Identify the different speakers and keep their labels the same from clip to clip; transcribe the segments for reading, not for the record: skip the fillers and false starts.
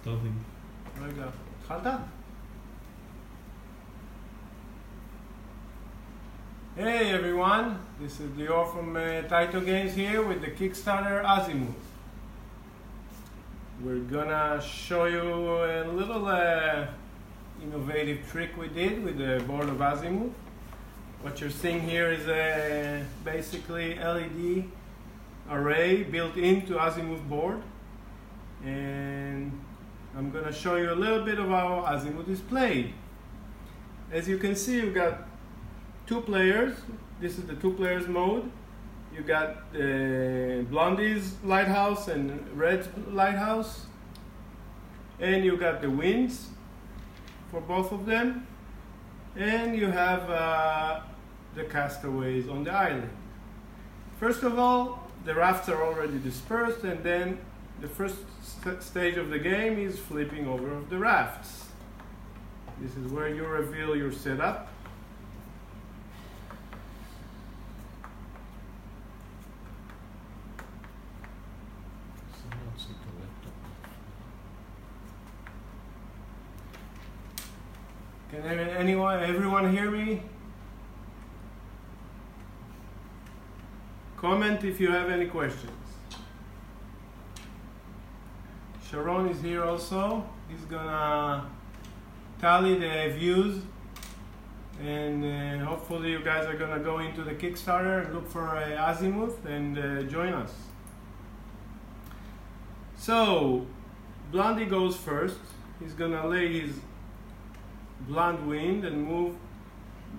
Speaker 1: טובים.
Speaker 2: רגע, התחלת? Hey everyone, this is Lior from Taito Games here with the Kickstarter Azimuth. We're gonna show you a little innovative trick we did with the board of Azimuth. What you're seeing here is basically LED array built into Azimuth board, and I'm gonna show you a little bit of how Azimuth is played. As you can see, you've got two players. This is the two players mode. You got Blondie's lighthouse and Red's lighthouse, and you got the winds for both of them, and you have the castaways on the island. First of all, the rafts are already dispersed, and then the first stage of the game is flipping over of the rafts. This is where you reveal your setup. Can everyone hear me? Comment if you have any questions. Sharon is here also. He's gonna tally the views, and hopefully you guys are gonna go into the Kickstarter and look for Azimuth and join us. So Blondie goes first. He's gonna lay his Blonde Wind and move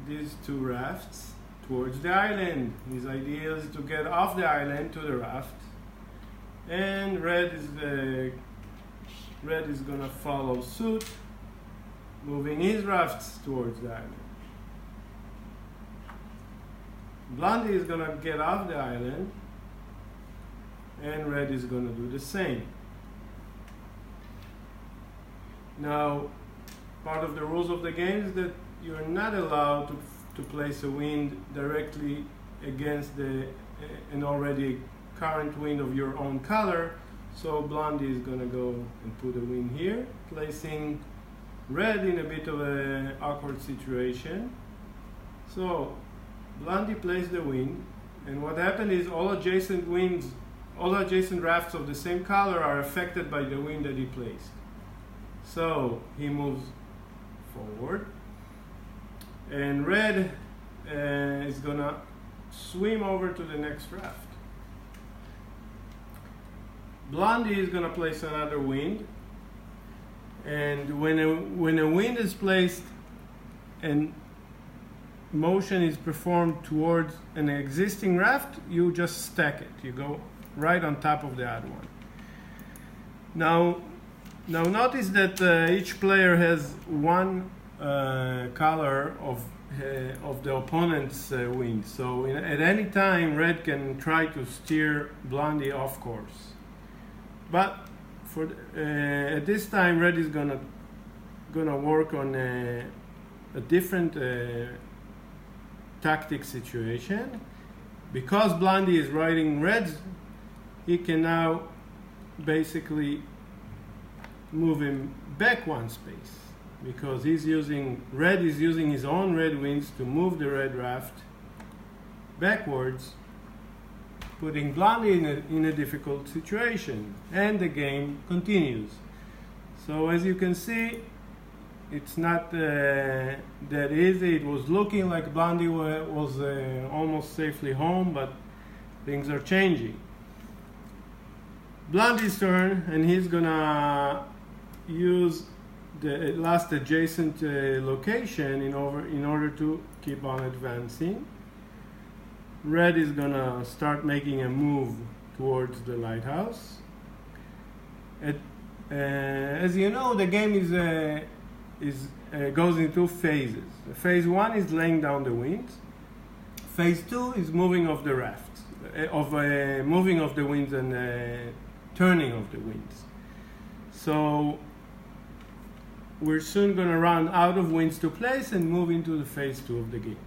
Speaker 2: these two rafts towards the island. His idea is to get off the island to the raft, and Red is gonna follow suit, moving his rafts towards the island. Blondie is gonna get off the island, and Red is gonna do the same. Now, part of the rules of the game is that you're not allowed to place a wind directly against an already current wind of your own color. So Blondie is gonna go and put a wind here, placing Red in a bit of an awkward situation. So Blondie placed the wind, and what happened is all adjacent rafts of the same color are affected by the wind that he placed. So he moves forward, and Red is gonna swim over to the next raft. Blondie is gonna place another wind, and when a wind is placed and motion is performed towards an existing raft, you just stack it. You go right on top of the other one. Now notice that each player has one color of the opponent's wind. So at any time, Red can try to steer Blondie off course. But at this time, Red is gonna work on a different tactic situation. Because Blondie is riding Red's, he can now basically move him back one space, because Red is using his own red winds to move the red raft backwards, putting Blondie in a difficult situation, and the game continues. So as you can see, it's not that easy. It was looking like Blondie was almost safely home, but things are changing. Blondie's turn, and he's gonna use the last adjacent location in order to keep on advancing. Red is gonna start making a move towards the lighthouse. As you know, the game goes in two phases. Phase one is laying down the winds. Phase two is moving of the rafts, moving of the winds and turning of the winds. So we're soon going to run out of winds to place and move into the phase two of the game.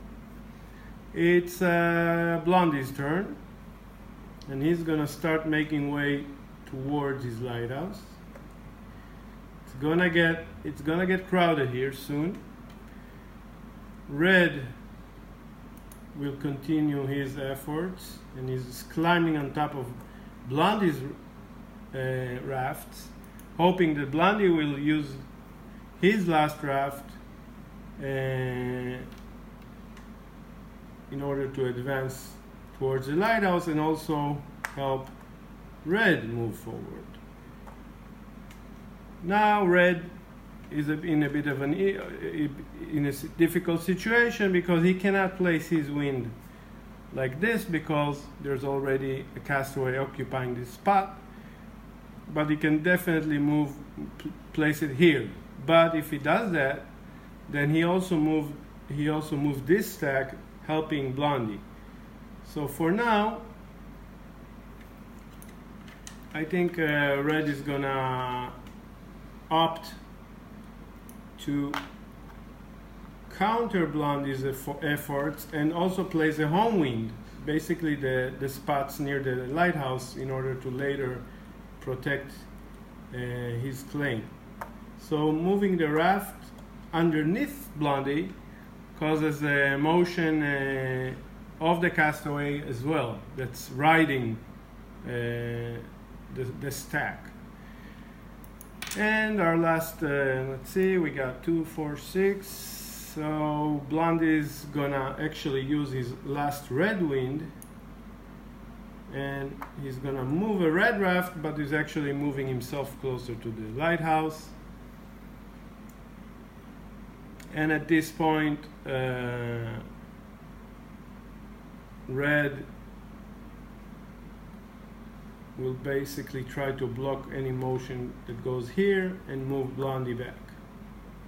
Speaker 2: It's Blondie's turn, and he's going to start making way towards his lighthouse. gonna get crowded here soon. Red will continue his efforts, and he's climbing on top of Blondie's rafts, hoping that Blondie will use his last raft in order to advance towards the lighthouse and also help Red move forward. Now Red is in a bit of in a difficult situation because he cannot place his wind like this because there's already a castaway occupying this spot, but he can definitely place it here. But if he does that, then he also moves this stack, helping Blondie. So for now, I think Red is gonna opt to counter Blondie's efforts and also place a home wind, basically the spots near the lighthouse, in order to later protect his claim. So moving the raft underneath Blondie causes a motion of the castaway as well, that's riding the stack. And our last, let's see, we got 2, 4, 6. So Blondie's gonna actually use his last red wind, and he's gonna move a red raft, but he's actually moving himself closer to the lighthouse. And at this point, Red will basically try to block any motion that goes here and move Blondie back,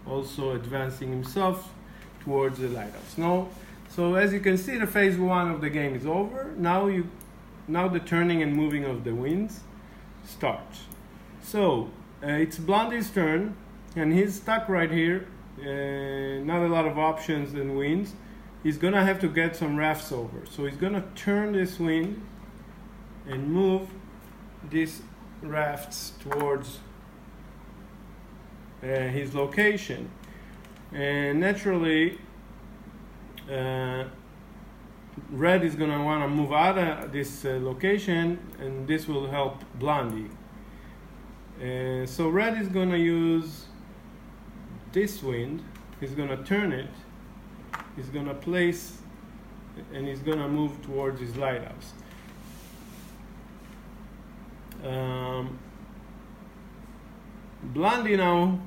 Speaker 2: also advancing himself towards the lighthouse. So as you can see, the phase 1 of the game is over. Now the turning and moving of the winds starts. So it's Blondie's turn, and he's stuck right here. Not a lot of options and winds. He's gonna have to get some rafts over. So he's gonna turn this wind and move these rafts towards his location. And naturally, Red is gonna wanna move out of this location, and this will help Blondie. So Red is gonna use this wind. He's gonna turn it, he's gonna place, and he's gonna move towards his lighthouse. Blondie now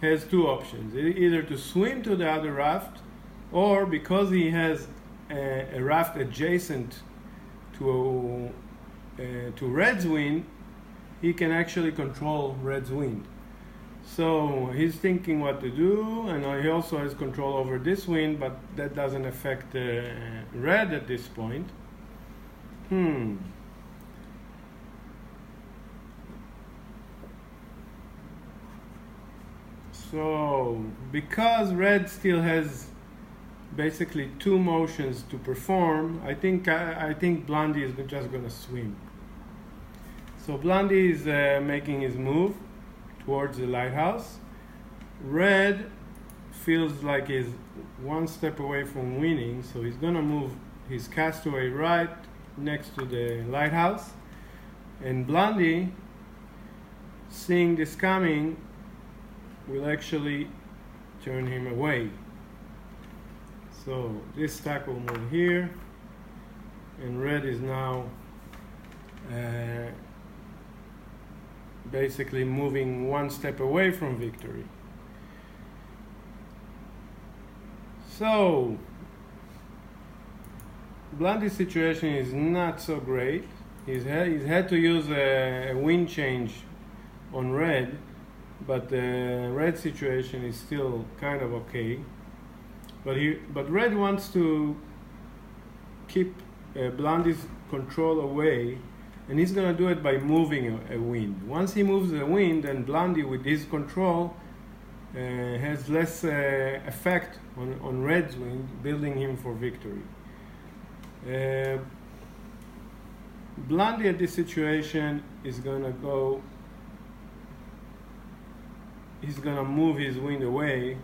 Speaker 2: has two options: either to swim to the other raft, or because he has a raft adjacent to Red's wind, he can actually control Red's wind. So he's thinking what to do, and he also has control over this wind, but that doesn't affect Red at this point. So because Red still has basically two motions to perform, I think Blondie is just gonna swim. So Blondie is making his move towards the lighthouse. Red feels like he's one step away from winning, so he's gonna move his castaway right next to the lighthouse. And Blondie, seeing this coming, will actually turn him away. So this stack will move here, and Red is now basically moving one step away from victory. So Blondie's situation is not so great. He's had to use a wind change on Red, but the Red situation is still kind of okay. But Red wants to keep Blondie's control away, and he's gonna do it by moving a wind. Once he moves the wind, then Blondie, with his control, has less effect on Red's wind, building him for victory. Blondie at this situation is gonna go he's gonna move his wind away,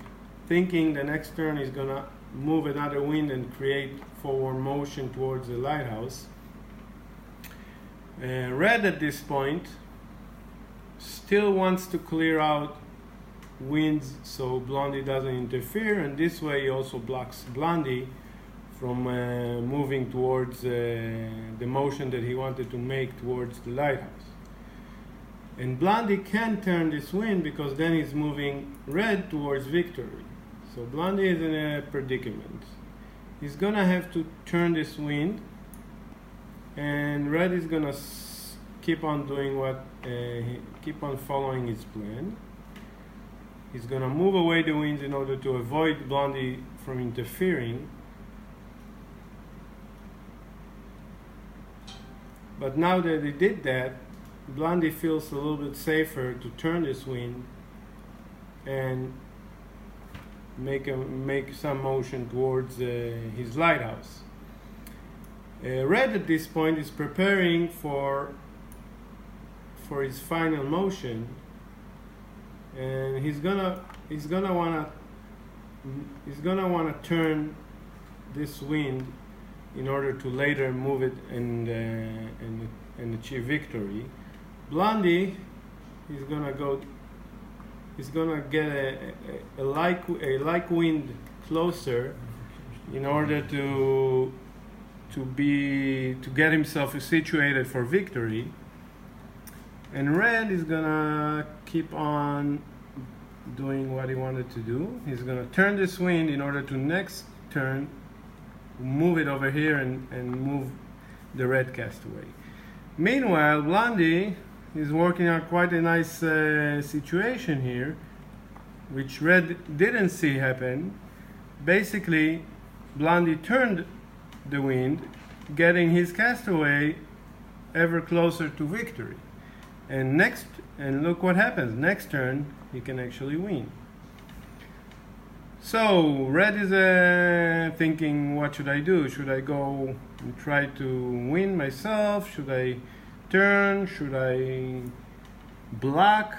Speaker 2: thinking the next turn he's gonna move another wind and create forward motion towards the lighthouse. Red at this point still wants to clear out winds so Blondie doesn't interfere, and this way he also blocks Blondie from moving towards the motion that he wanted to make towards the lighthouse. And Blondie can turn this wind because then he's moving red towards victory. So Blondie is in a predicament. He's gonna have to turn this wind, and red is gonna keep on doing keep on following his plan. He's gonna move away the winds in order to avoid Blondie from interfering. But now that he did that, Blondie feels a little bit safer to turn this wind and make some motion towards his lighthouse. Red at this point is preparing for his final motion, and he's gonna wanna turn this wind in order to later move it and achieve victory. Blondie is gonna get a like wind closer in order to get himself situated for victory. And red is gonna keep on doing what he wanted to do. He's gonna turn this wind in order to next turn move it over here and move the red castaway. Meanwhile, Blondie is working out quite a nice situation here, which red didn't see happen. Basically, Blondie turned the wind, getting his castaway ever closer to victory. And look what happens. Next turn, he can actually win. So red is thinking, what should I do? Should I go and try to win myself? Should I turn? Should I block?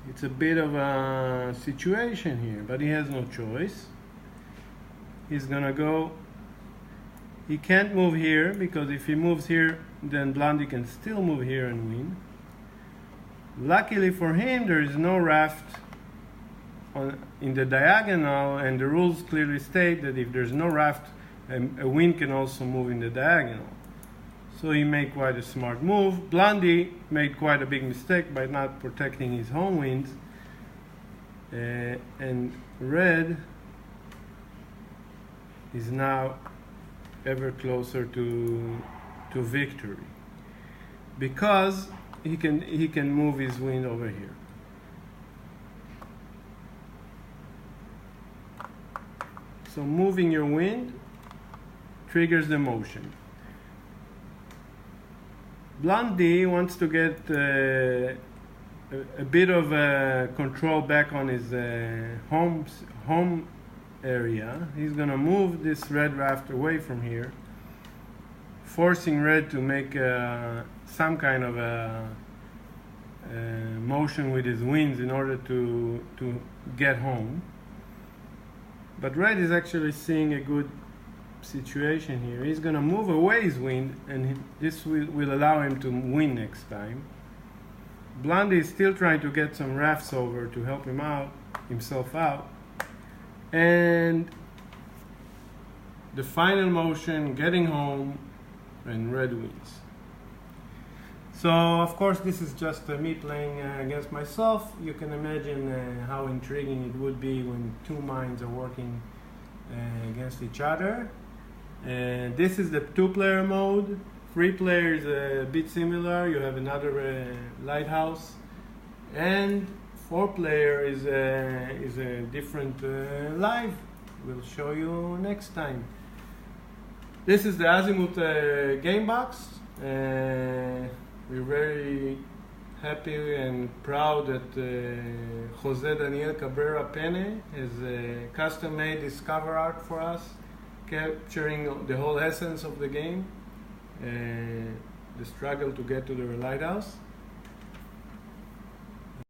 Speaker 2: It's a bit of a situation here, but he has no choice. He's gonna go. He can't move here because if he moves here, then Blondie can still move here and win. Luckily for him, there is no raft in the diagonal, and the rules clearly state that if there's no raft, a wind can also move in the diagonal. So he made quite a smart move. Blondie made quite a big mistake by not protecting his home winds. And red is now ever closer to victory because he can move his wind over here. So moving your wind triggers the motion. Blondie wants to get a bit of control back on his home area. He's gonna move this red raft away from here, forcing red to make some kind of a motion with his wings in order to get home. But red is actually seeing a good situation here. He's gonna move away his wind, and this will allow him to win next time. Blondie is still trying to get some rafts over to help himself out. And the final motion, getting home, and red wins. So of course this is just me playing against myself. You can imagine how intriguing it would be when two minds are working against each other. This is the 2-player mode. 3-player is a bit similar. You have another lighthouse, and 4-player is a different live. We'll show you next time. This is the Azimuth game box. We're very happy and proud that Jose Daniel Cabrera Pene has custom-made this cover art for us, capturing the whole essence of the game, the struggle to get to the lighthouse.